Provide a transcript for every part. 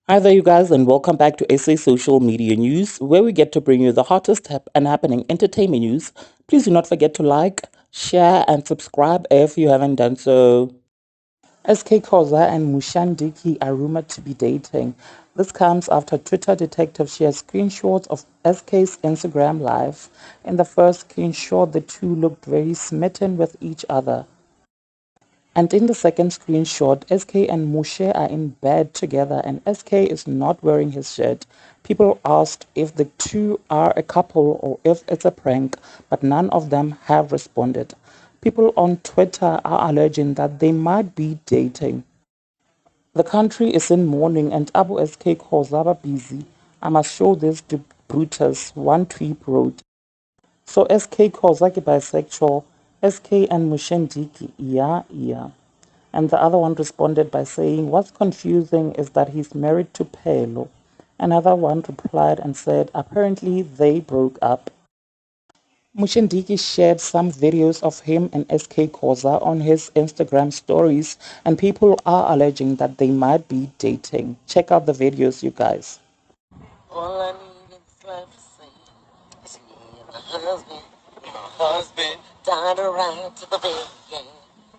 Hi there, you guys, and welcome back to SA Social Media News, where we get to bring you the hottest and happening entertainment news. Please do not forget to like, share, and subscribe if you haven't done so. SK Khoza and Moshe Ndiki are rumored to be dating. This comes after Twitter detective shared screenshots of SK's Instagram live. In the first screenshot, the two looked very smitten with each other. And in the second screenshot, SK and Moshe are in bed together and SK is not wearing his shirt. People asked if the two are a couple or if it's a prank, but none of them have responded. People on Twitter are alleging that they might be dating. The country is in mourning and Abu SK Khoza busy. I must show this to Brutus, one tweet wrote. So SK Khoza ke bisexual, SK and Moshe Ndiki, yeah, yeah. And the other one responded by saying, what's confusing is that he's married to Pelo. Another one replied and said, apparently they broke up. Moshe Ndiki shared some videos of him and SK Khoza on his Instagram stories, and people are alleging that they might be dating. Check out the videos, you guys. All I need is life to say. It's me and my husband, tied around to the bed, yeah.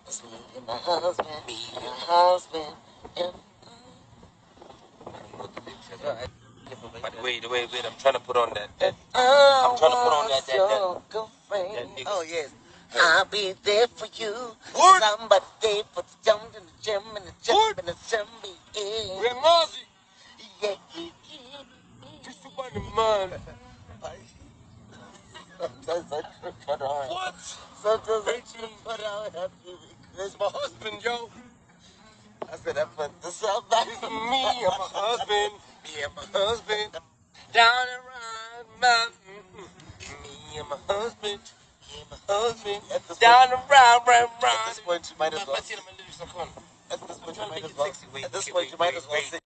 It's me and my husband, and But wait, I'm trying to put on that. I I'm trying to put on was that your girlfriend. nigga. Oh, yes. I'll be there for you. What? Somebody for the jump in the gym and the jump in the gym. Yeah. We're Mozzie. Yeah, yeah, yeah. Just a bunny man. Sometimes I trip on. What? Sometimes I trip on. Happy It's my husband, yo. I said I put this up back For me and my husband. Me and my husband. Down and round mountain. Me and my husband. Me and my husband. Down and round. At this point, you might as well. Let's see, let me do some fun. At this point, you Trying to might make as it well. sexy. Wait, At this okay, point, you might wait, as well wait. say.